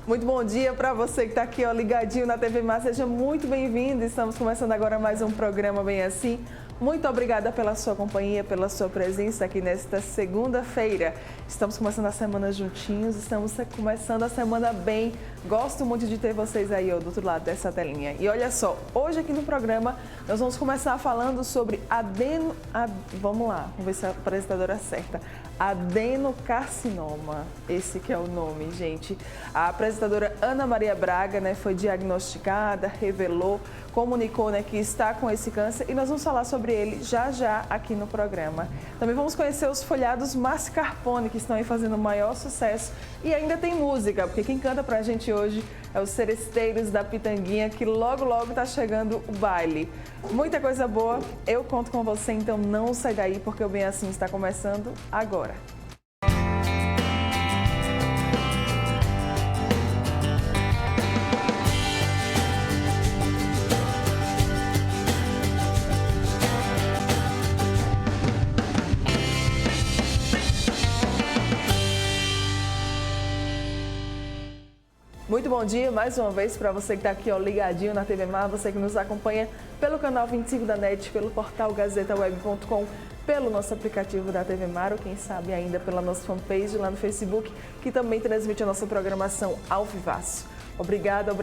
Muito bom dia para você que está aqui ligadinho na TV Mar, seja muito bem-vindo. Estamos começando agora mais um programa Bem Assim. Muito obrigada pela sua companhia, pela sua presença aqui nesta segunda-feira. Estamos começando a semana juntinhos, estamos começando a semana bem. Gosto muito de ter vocês aí do outro lado dessa telinha. E olha só, hoje aqui no programa nós vamos começar falando sobre vamos lá, vamos ver se a apresentadora acerta. Adenocarcinoma, esse que é o nome, gente. A apresentadora Ana Maria Braga, foi diagnosticada, revelou, comunicou, que está com esse câncer e nós vamos falar sobre ele já aqui no programa. Também vamos conhecer os folhados mascarpone, que estão aí fazendo o maior sucesso, e ainda tem música, porque quem canta pra gente hoje é os Seresteiros da Pitanguinha, que logo está chegando o baile. Muita coisa boa, eu conto com você, então não sai daí, porque o Bem Assim está começando agora. Muito bom dia mais uma vez para você que está aqui ligadinho na TV Mar, você que nos acompanha pelo canal 25 da NET, pelo portal gazetaweb.com, pelo nosso aplicativo da TV Mar ou quem sabe ainda pela nossa fanpage lá no Facebook, que também transmite a nossa programação ao vivaço. Obrigada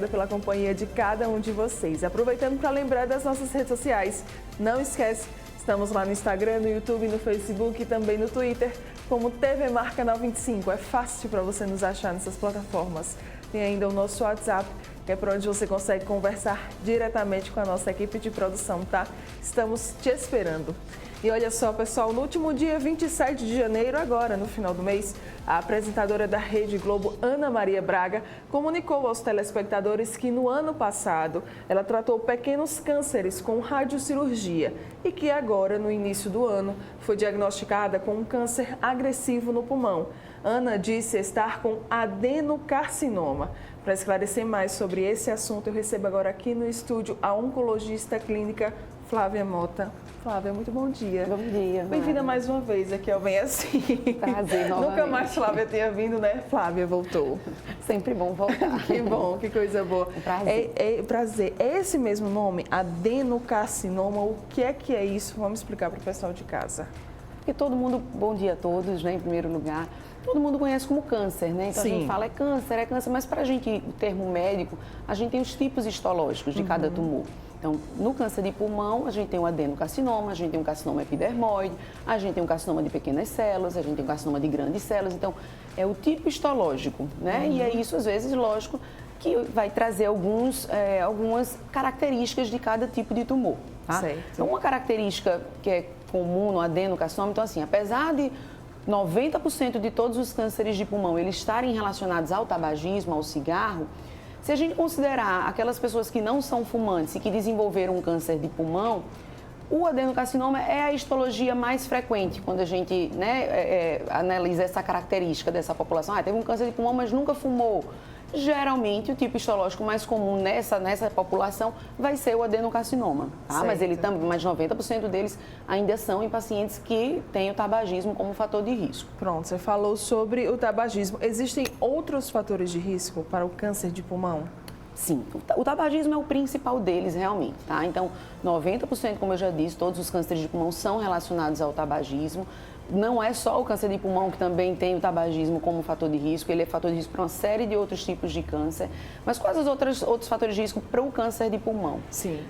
pela companhia de cada um de vocês. Aproveitando para lembrar das nossas redes sociais, não esquece, estamos lá no Instagram, no YouTube, no Facebook e também no Twitter, como TV Mar Canal 25. É fácil para você nos achar nessas plataformas. Tem ainda o nosso WhatsApp, que é por onde você consegue conversar diretamente com a nossa equipe de produção, tá? Estamos te esperando. E olha só, pessoal, no último dia 27 de janeiro, agora no final do mês, a apresentadora da Rede Globo, Ana Maria Braga, comunicou aos telespectadores que no ano passado ela tratou pequenos cânceres com radiocirurgia e que agora, no início do ano, foi diagnosticada com um câncer agressivo no pulmão. Ana disse estar com adenocarcinoma. Para esclarecer mais sobre esse assunto, eu recebo agora aqui no estúdio a oncologista clínica Flávia Mota. Flávia, muito bom dia. Bom dia. Bem-vinda mais uma vez aqui ao Bem Assim. Prazer, novamente. Nunca mais Flávia tinha vindo, né? Flávia voltou. Sempre bom voltar. Que bom, que coisa boa. Prazer. Prazer. É esse mesmo nome, adenocarcinoma, o que é isso? Vamos explicar para o pessoal de casa. Porque todo mundo, bom dia a todos, em primeiro lugar. Todo mundo conhece como câncer, né? Então Sim. A gente fala é câncer, mas para a gente, o termo médico, a gente tem os tipos histológicos de cada tumor. Então, no câncer de pulmão, a gente tem um adenocarcinoma, a gente tem um carcinoma epidermoide, a gente tem um carcinoma de pequenas células, a gente tem um carcinoma de grandes células. Então, é o tipo histológico, né? E é isso, às vezes, lógico, que vai trazer algumas características de cada tipo de tumor, tá? Certo. Então, uma característica que é comum no adenocarcinoma, então assim, apesar de 90% de todos os cânceres de pulmão eles estarem relacionados ao tabagismo, ao cigarro, se a gente considerar aquelas pessoas que não são fumantes e que desenvolveram um câncer de pulmão, o adenocarcinoma é a histologia mais frequente quando a gente analisa essa característica dessa população. Teve um câncer de pulmão, mas nunca fumou. Geralmente, o tipo histológico mais comum nessa população vai ser o adenocarcinoma, tá? Mas 90% deles ainda são em pacientes que têm o tabagismo como fator de risco. Pronto, você falou sobre o tabagismo. Existem outros fatores de risco para o câncer de pulmão? Sim, o tabagismo é o principal deles realmente, tá? Então, 90%, como eu já disse, todos os cânceres de pulmão são relacionados ao tabagismo. Não é só o câncer de pulmão que também tem o tabagismo como fator de risco, ele é fator de risco para uma série de outros tipos de câncer. Mas quais os outros fatores de risco para o câncer de pulmão? Sim.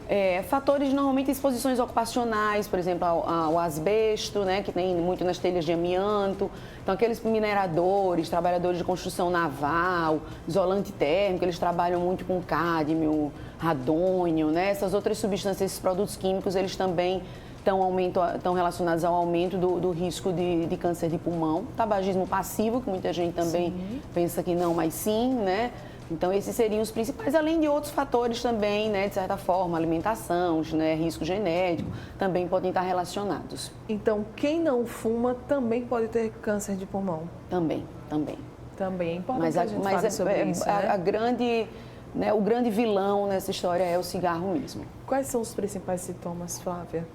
Fatores, normalmente, exposições ocupacionais, por exemplo, ao asbesto, né, que tem muito nas telhas de amianto. Então, aqueles mineradores, trabalhadores de construção naval, isolante térmico, eles trabalham muito com cádmio, radônio, né? Essas outras substâncias, esses produtos químicos, eles também estão relacionados ao aumento do risco de câncer de pulmão. Tabagismo passivo, que muita gente também pensa que não, mas sim, né? Então, esses seriam os principais, além de outros fatores também, né? De certa forma, alimentação, né? Risco genético, também podem estar relacionados. Então, quem não fuma também pode ter câncer de pulmão? Também. Também é importante a gente falar sobre isso, né? O grande vilão nessa história é o cigarro mesmo. Quais são os principais sintomas, Flávia?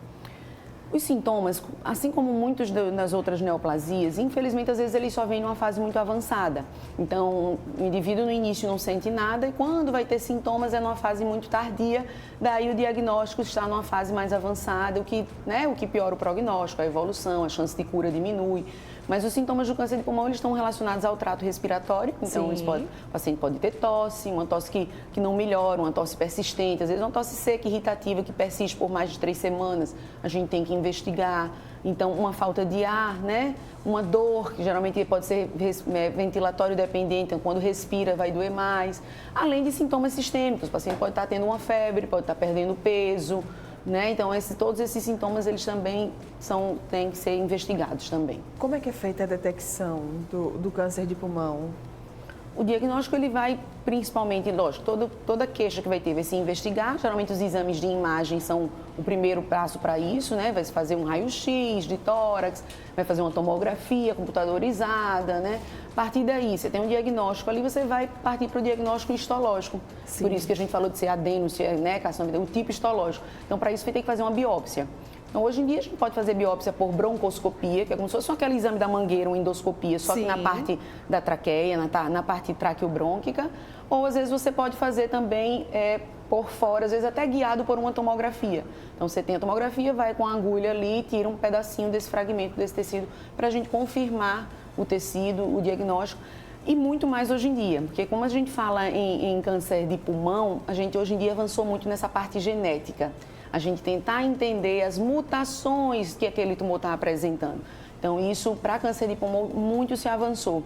Os sintomas, assim como muitos das outras neoplasias, infelizmente, às vezes eles só vêm numa fase muito avançada. Então, o indivíduo no início não sente nada e quando vai ter sintomas é numa fase muito tardia, daí o diagnóstico está numa fase mais avançada, o que piora o prognóstico, a evolução, a chance de cura diminui. Mas os sintomas do câncer de pulmão, eles estão relacionados ao trato respiratório. Então, o paciente pode ter tosse, uma tosse que não melhora, uma tosse persistente, às vezes uma tosse seca, irritativa, que persiste por mais de 3 semanas. A gente tem que investigar. Então, uma falta de ar, né? Uma dor, que geralmente pode ser ventilatório dependente, então quando respira vai doer mais. Além de sintomas sistêmicos, o paciente pode estar tendo uma febre, pode estar perdendo peso. Né? Então, todos esses sintomas, eles também têm que ser investigados também. Como é que é feita a detecção do câncer de pulmão? O diagnóstico, ele vai principalmente, lógico, toda queixa que vai ter vai se investigar. Geralmente, os exames de imagem são o primeiro passo para isso, né? Vai se fazer um raio-x de tórax, vai fazer uma tomografia computadorizada, né? A partir daí, você tem um diagnóstico ali, você vai partir para o diagnóstico histológico. Sim. Por isso que a gente falou de ser adeno, né, carcinoma, o tipo histológico. Então, para isso, vai ter que fazer uma biópsia. Então, hoje em dia, a gente pode fazer biópsia por broncoscopia, que é como se fosse aquele exame da mangueira, uma endoscopia, só que na parte da traqueia, na parte traqueobrônquica. Ou, às vezes, você pode fazer também por fora, às vezes até guiado por uma tomografia. Então, você tem a tomografia, vai com a agulha ali e tira um pedacinho desse fragmento, desse tecido, para a gente confirmar o tecido, o diagnóstico. E muito mais hoje em dia, porque como a gente fala em câncer de pulmão, a gente hoje em dia avançou muito nessa parte genética. A gente tentar entender as mutações que aquele tumor está apresentando. Então, isso, para câncer de pulmão, muito se avançou.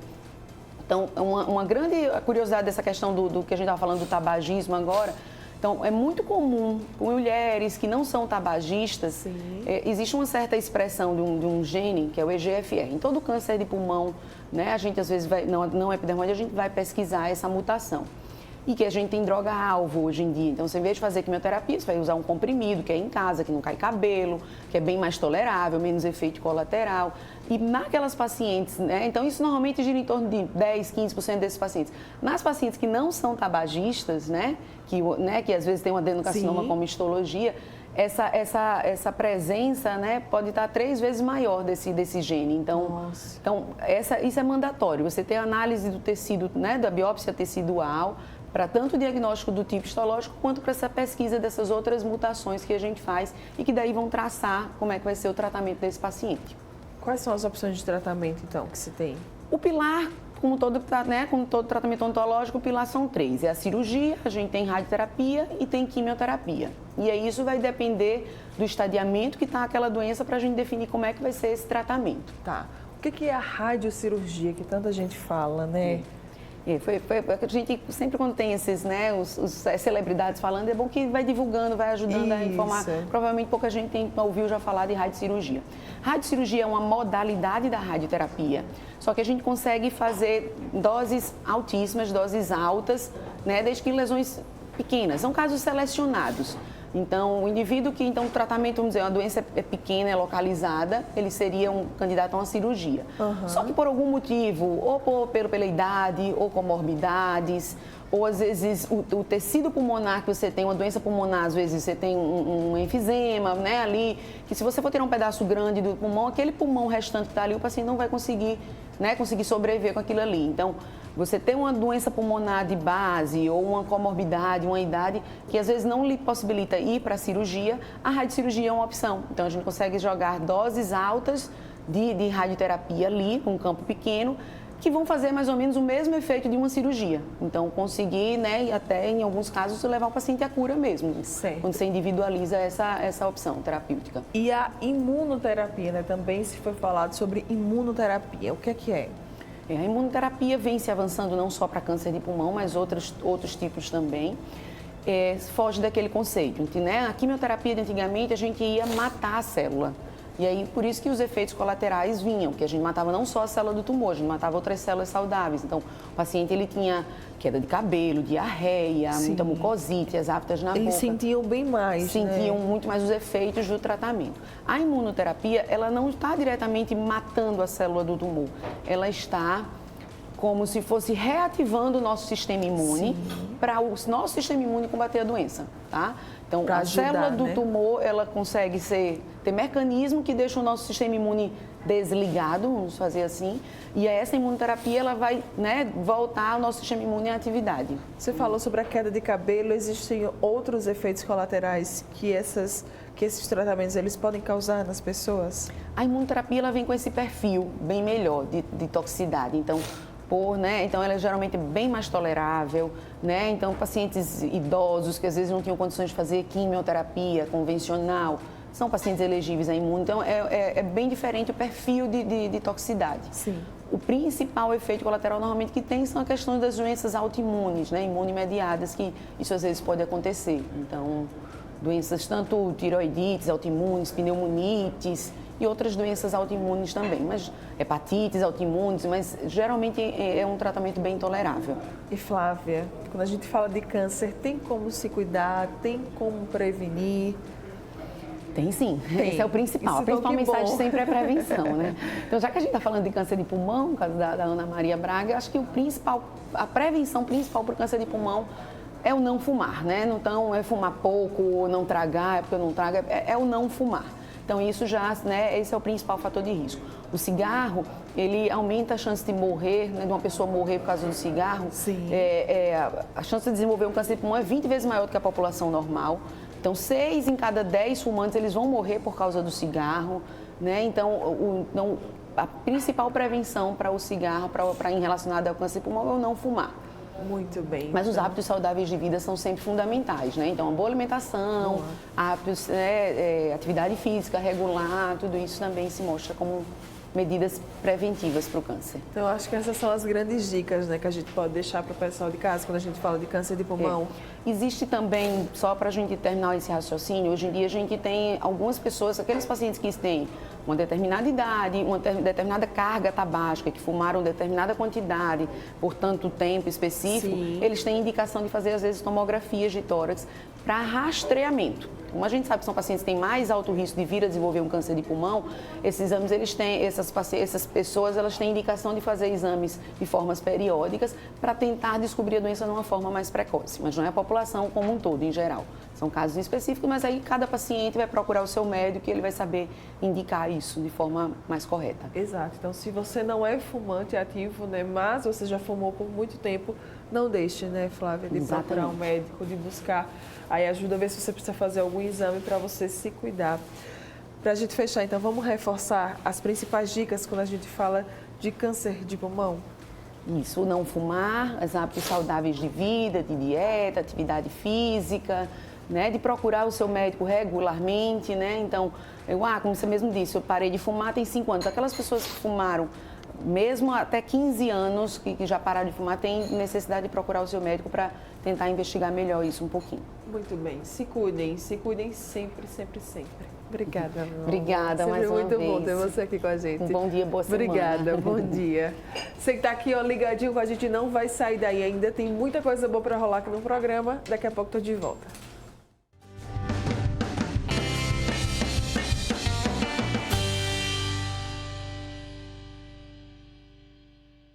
Então, uma grande curiosidade dessa questão do que a gente estava falando do tabagismo agora. Então, é muito comum, mulheres que não são tabagistas, existe uma certa expressão de um gene, que é o EGFR. Em todo câncer de pulmão, né, a gente às vezes não epidermólise, a gente vai pesquisar essa mutação. E que a gente tem droga-alvo hoje em dia. Então, você, em vez de fazer quimioterapia, você vai usar um comprimido, que é em casa, que não cai cabelo, que é bem mais tolerável, menos efeito colateral. E naquelas pacientes, né? Então, isso normalmente gira em torno de 10, 15% desses pacientes. Nas pacientes que não são tabagistas, né? Que às vezes tem um adenocarcinoma como histologia, essa presença, né, pode estar 3 vezes maior desse gene. Então isso é mandatório. Você tem a análise do tecido, né, da biópsia tecidual, para tanto o diagnóstico do tipo histológico, quanto para essa pesquisa dessas outras mutações que a gente faz e que daí vão traçar como é que vai ser o tratamento desse paciente. Quais são as opções de tratamento, então, que se tem? O pilar, como todo tratamento odontológico, o pilar são 3. É a cirurgia, a gente tem radioterapia e tem quimioterapia. E aí isso vai depender do estadiamento que está aquela doença para a gente definir como é que vai ser esse tratamento. Tá. O que é a radiocirurgia, que tanta gente fala, né? A gente sempre quando tem esses, né, as celebridades falando, é bom que vai divulgando, vai ajudando a informar. Provavelmente pouca gente ouviu já falar de radiocirurgia. Radiocirurgia é uma modalidade da radioterapia, só que a gente consegue fazer doses altíssimas, doses altas, né, desde que lesões pequenas. São casos selecionados. Então, o indivíduo que, o tratamento, vamos dizer, uma doença é pequena, é localizada, ele seria um candidato a uma cirurgia. Só que por algum motivo, ou pela idade, ou comorbidades, ou às vezes o tecido pulmonar que você tem, uma doença pulmonar, às vezes você tem um enfisema, né, ali, que se você for tirar um pedaço grande do pulmão, aquele pulmão restante que está ali, o paciente não vai conseguir sobreviver com aquilo ali. Então, você tem uma doença pulmonar de base ou uma comorbidade, uma idade que às vezes não lhe possibilita ir para a cirurgia, a radiocirurgia é uma opção. Então, a gente consegue jogar doses altas de radioterapia ali, num campo pequeno, que vão fazer mais ou menos o mesmo efeito de uma cirurgia. Então, conseguir, né, e até em alguns casos, levar o paciente à cura mesmo, quando você individualiza essa opção terapêutica. E a imunoterapia, né? Também se foi falado sobre imunoterapia. O que é? A imunoterapia vem se avançando não só para câncer de pulmão, mas outros tipos também. Foge daquele conceito, né? A quimioterapia de antigamente a gente ia matar a célula. E aí, por isso que os efeitos colaterais vinham, que a gente matava não só a célula do tumor, a gente matava outras células saudáveis. Então, o paciente ele tinha queda de cabelo, diarreia, muita mucosite, as aftas na boca. Eles sentiam bem mais, Sentiam muito mais os efeitos do tratamento. A imunoterapia, ela não está diretamente matando a célula do tumor, ela está como se fosse reativando o nosso sistema imune para o nosso sistema imune combater a doença, tá? Então, pra a ajudar, célula do né? tumor, ela consegue ter mecanismo que deixa o nosso sistema imune desligado, vamos fazer assim, e essa imunoterapia, ela vai, né, voltar o nosso sistema imune em atividade. Você falou sobre a queda de cabelo, existem outros efeitos colaterais que esses tratamentos eles podem causar nas pessoas? A imunoterapia, ela vem com esse perfil bem melhor de toxicidade, então, então ela é geralmente bem mais tolerável, né? Então, pacientes idosos que às vezes não tinham condições de fazer quimioterapia convencional, são pacientes elegíveis à imune, então é bem diferente o perfil de toxicidade. Sim. O principal efeito colateral normalmente que tem são a questão das doenças autoimunes, né? Imunomediadas, que isso às vezes pode acontecer. Então, doenças tanto tiroidites, autoimunes, pneumonites e outras doenças autoimunes também, mas hepatites autoimunes, mas geralmente é um tratamento bem tolerável. E Flávia, quando a gente fala de câncer, tem como se cuidar, tem como prevenir? Tem sim, esse é o principal. Isso, A principal mensagem bom. sempre é prevenção, né? Então, já que a gente está falando de câncer de pulmão, no caso da Ana Maria Braga, eu acho que a prevenção principal para o câncer de pulmão é o não fumar, né? Então, é fumar pouco, não tragar, é porque eu não trago, é o não fumar. Então, isso já, né, esse é o principal fator de risco. O cigarro, ele aumenta a chance de morrer, né, de uma pessoa morrer por causa do cigarro. Sim. A chance de desenvolver um câncer de pulmão é 20 vezes maior do que a população normal. Então, 6 em cada 10 fumantes, eles vão morrer por causa do cigarro, né? Então, a principal prevenção para o cigarro, em relacionado ao câncer de pulmão, é o não fumar. Muito bem. Mas os hábitos saudáveis de vida são sempre fundamentais, né? Então, a boa alimentação, hábitos, atividade física regular, tudo isso também se mostra como medidas preventivas para o câncer. Então, eu acho que essas são as grandes dicas, né, que a gente pode deixar para o pessoal de casa quando a gente fala de câncer de pulmão. Existe também, só para a gente terminar esse raciocínio, hoje em dia a gente tem algumas pessoas, aqueles pacientes que têm uma determinada idade, uma determinada carga tabágica, que fumaram determinada quantidade por tanto tempo específico, Sim. eles têm indicação de fazer, às vezes, tomografias de tórax para rastreamento. Como a gente sabe que são pacientes que têm mais alto risco de vir a desenvolver um câncer de pulmão, esses exames, eles têm, essas pessoas, elas têm indicação de fazer exames de formas periódicas para tentar descobrir a doença de uma forma mais precoce, mas não é a população como um todo, em geral. São casos específicos, mas aí cada paciente vai procurar o seu médico e ele vai saber indicar isso de forma mais correta. Exato. Então, se você não é fumante ativo, né, mas você já fumou por muito tempo, não deixe, né, Flávia, de procurar um médico, de buscar aí ajuda, ver se você precisa fazer algum exame para você se cuidar. Para a gente fechar, então, vamos reforçar as principais dicas quando a gente fala de câncer de pulmão? Isso, não fumar, os hábitos saudáveis de vida, de dieta, atividade física, né, de procurar o seu médico regularmente, né? Então, como você mesmo disse, eu parei de fumar tem 5 anos. Aquelas pessoas que fumaram mesmo até 15 anos, que já pararam de fumar, têm necessidade de procurar o seu médico para tentar investigar melhor isso um pouquinho. Muito bem. Se cuidem sempre, sempre, sempre. Obrigada, meu. Obrigada, mais uma vez. Sempre muito bom ter você aqui com a gente. Um bom dia, boa semana. Obrigada, bom dia. Você que está aqui, ó, ligadinho com a gente, não vai sair daí ainda. Tem muita coisa boa para rolar aqui no programa. Daqui a pouco estou de volta.